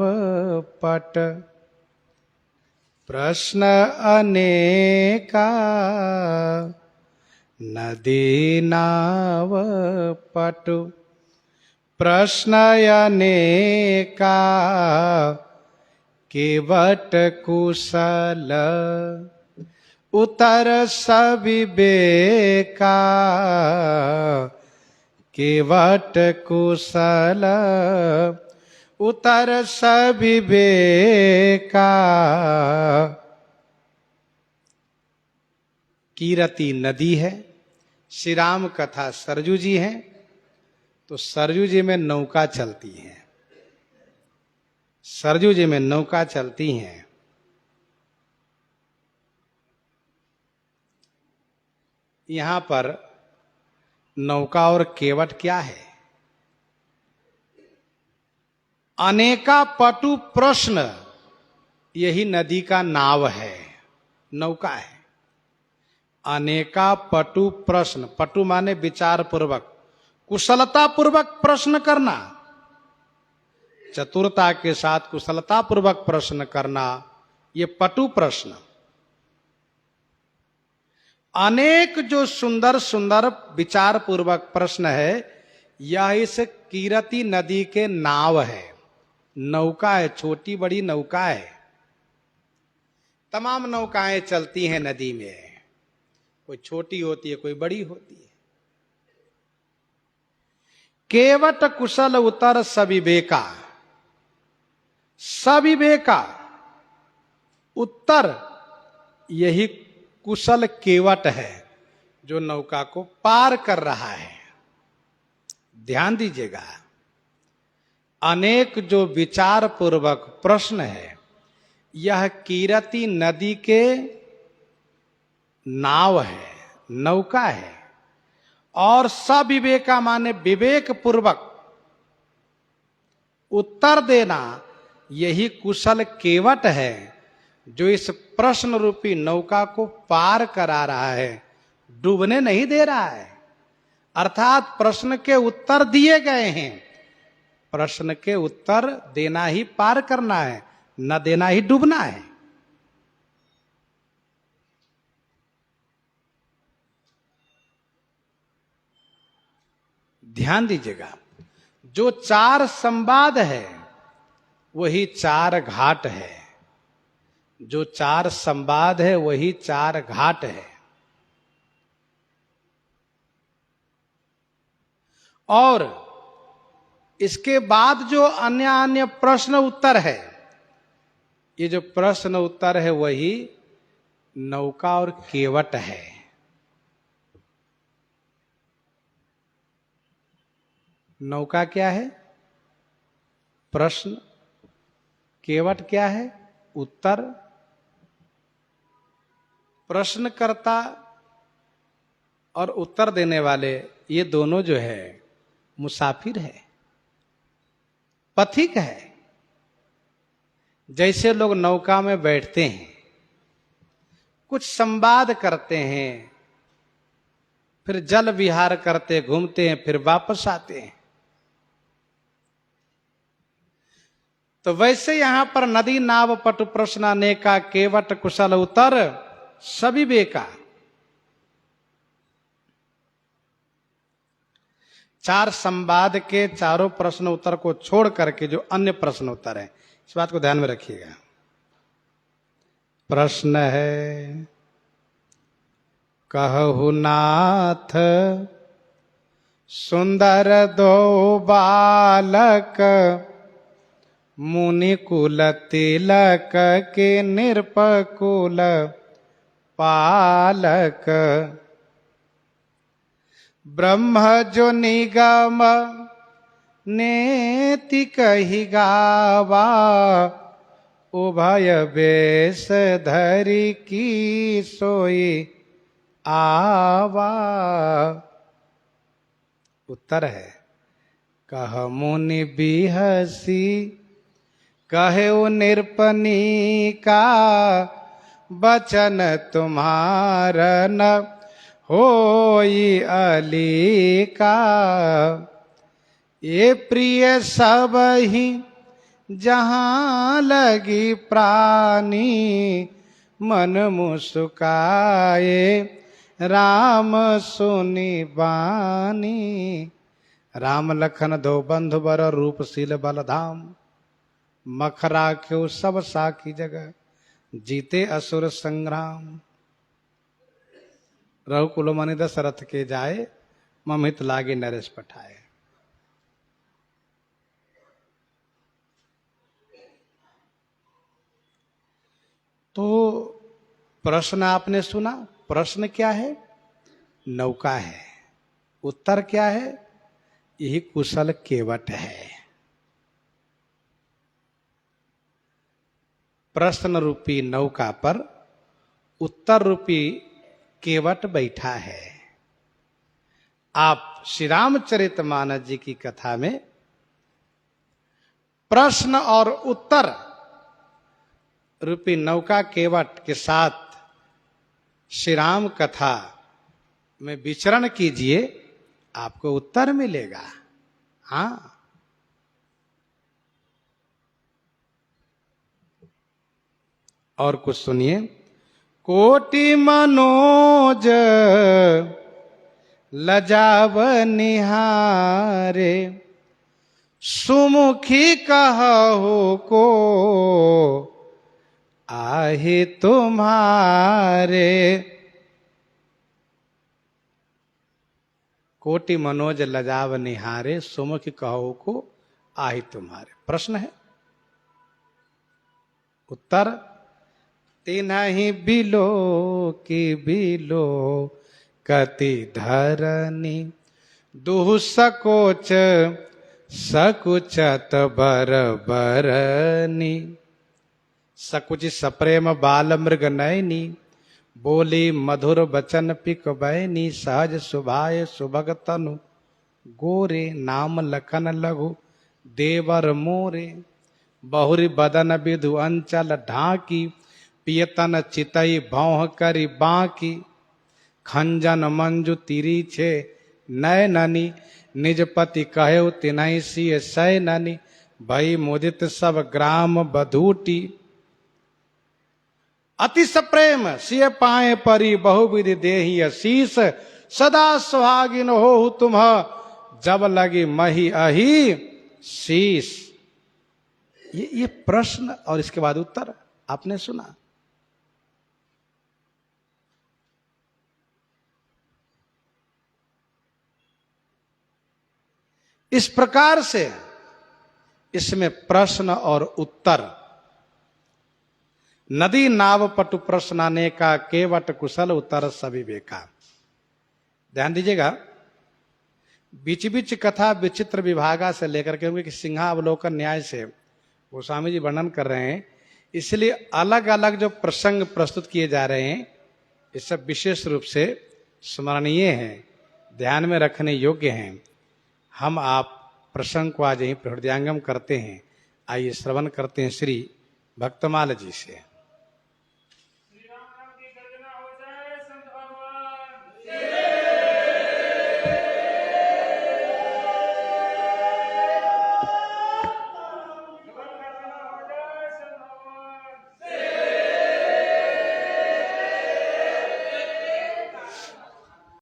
S1: पट प्रश्न अनेका, नदी नाव पट प्रश्न अनेका, केवट कुशल उतर सविवेका, केवट कुशल उतर सविवेका। कीरति नदी है, श्री राम कथा सरजू जी हैं, तो सरजू जी में नौका चलती है, सरजू जी में नौका चलती हैं। यहां पर नौका और केवट क्या है? अनेका पटु प्रश्न, यही नदी का नाव है, नौका है। अनेका पटु प्रश्न, पटु माने विचार पूर्वक, कुशलता पूर्वक प्रश्न करना, चतुरता के साथ कुशलता पूर्वक प्रश्न करना, ये पटु प्रश्न। अनेक जो सुंदर सुंदर विचार पूर्वक प्रश्न है, यह इस कीरति नदी के नाव है, नौका है, छोटी बड़ी नौका है। तमाम नौकाएं चलती हैं नदी में, कोई छोटी होती है, कोई बड़ी होती है। केवट कुशल उतर सविवेका, सविवेका उत्तर यही कुशल केवट है, जो नौका को पार कर रहा है। ध्यान दीजिएगा, अनेक जो विचार पूर्वक प्रश्न है, यह कीरति नदी के नाव है, नौका है, और सविवेका माने विवेक पूर्वक उत्तर देना यही कुशल केवट है, जो इस प्रश्न रूपी नौका को पार करा रहा है, डूबने नहीं दे रहा है। अर्थात प्रश्न के उत्तर दिए गए हैं, प्रश्न के उत्तर देना ही पार करना है, न देना ही डूबना है। ध्यान दीजिएगा, जो चार संवाद है वही चार घाट है, जो चार संवाद है वही चार घाट है। और इसके बाद जो अन्य अन्य प्रश्न उत्तर है, ये जो प्रश्न उत्तर है वही नौका और केवट है। नौका क्या है? प्रश्न। केवट क्या है? उत्तर। प्रश्नकर्ता और उत्तर देने वाले, ये दोनों जो है मुसाफिर है, पथिक है। जैसे लोग नौका में बैठते हैं, कुछ संवाद करते हैं, फिर जल विहार करते घूमते हैं, फिर वापस आते हैं, तो वैसे यहां पर नदी नाव पटु प्रश्न अनेका केवट कुशल उत्तर सविवेका। चार संवाद के चारों प्रश्न उत्तर को छोड़ करके जो अन्य प्रश्न उत्तर है, इस बात को ध्यान में रखिएगा। प्रश्न है, कहु नाथ सुंदर दो बालक, मुनि कुल तिलक के निरपकुल पालक, ब्रह्म जो निगम नेति कही गावा, उभय बेश धरि की सोई आवा। उत्तर है, कह मुनि बिहसी कहे निरपनी का, बचन तुम्हारा न होई अली का। ये प्रिय सब ही जहां लगी प्राणी, मन मुस्काए राम सुनी बानी। राम लखन दो बंधु बर, रूपशील बलधाम, मखरा क्यों सब साखी जगह, जीते असुर संग्राम। रघुकुल मनि दशरथ के जाए, ममित लागे नरेश पठाए। तो प्रश्न आपने सुना, प्रश्न क्या है? नौका है। उत्तर क्या है? यही कुशल केवट है। प्रश्न रूपी नौका पर उत्तर रूपी केवट बैठा है। आप श्री रामचरितमानस जी की कथा में प्रश्न और उत्तर रूपी नौका केवट के साथ श्री राम कथा में विचरण कीजिए, आपको उत्तर मिलेगा। हाँ, और कुछ सुनिए। कोटि मनोज लजाव निहारे, सुमुखी कहु को आहे तुम्हारे। कोटि मनोज लजाव निहारे, सुमुखी कहु को आहे तुम्हारे। प्रश्न है। उत्तर, तिन्हि बिलो की बिलो कति धरनी दुहु सकोच सकुचत बर बरनी। सकुचि सप्रेम बाल मृग नयनी बोली मधुर बचन पिक बैनी। सहज सुभाय सुभग तनु गोरे नाम लखन लघु देवर मोरे। बहुरी बदन विधु अंचल ढाकी पियतन चितई भौह करी बाकी। खंजन मंजु तिरी छे नयननी निजपति कहे तिन्हि सिय सैननी। भई मुदित सब ग्राम बधूटी अति सप्रेम सिय पाए परी बहुविधि देहि असीस। सदा सुहागिन हो तुम जब लगी मही अही शीस। ये प्रश्न और इसके बाद उत्तर आपने सुना। इस प्रकार से इसमें प्रश्न और उत्तर। नदी नाव पटु प्रश्नाने का केवट कुशल उत्तर सविवेका। ध्यान दीजिएगा, बीच बीच कथा विचित्र विभागा से लेकर के, क्योंकि सिंहावलोकन न्याय से गोस्वामी जी वर्णन कर रहे हैं, इसलिए अलग अलग जो प्रसंग प्रस्तुत किए जा रहे हैं ये सब विशेष रूप से स्मरणीय हैं, ध्यान में रखने योग्य हैं। हम आप प्रसंग को आज यहीं हृदयांगम करते हैं। आइए श्रवण करते हैं श्री भक्तमाल जी से।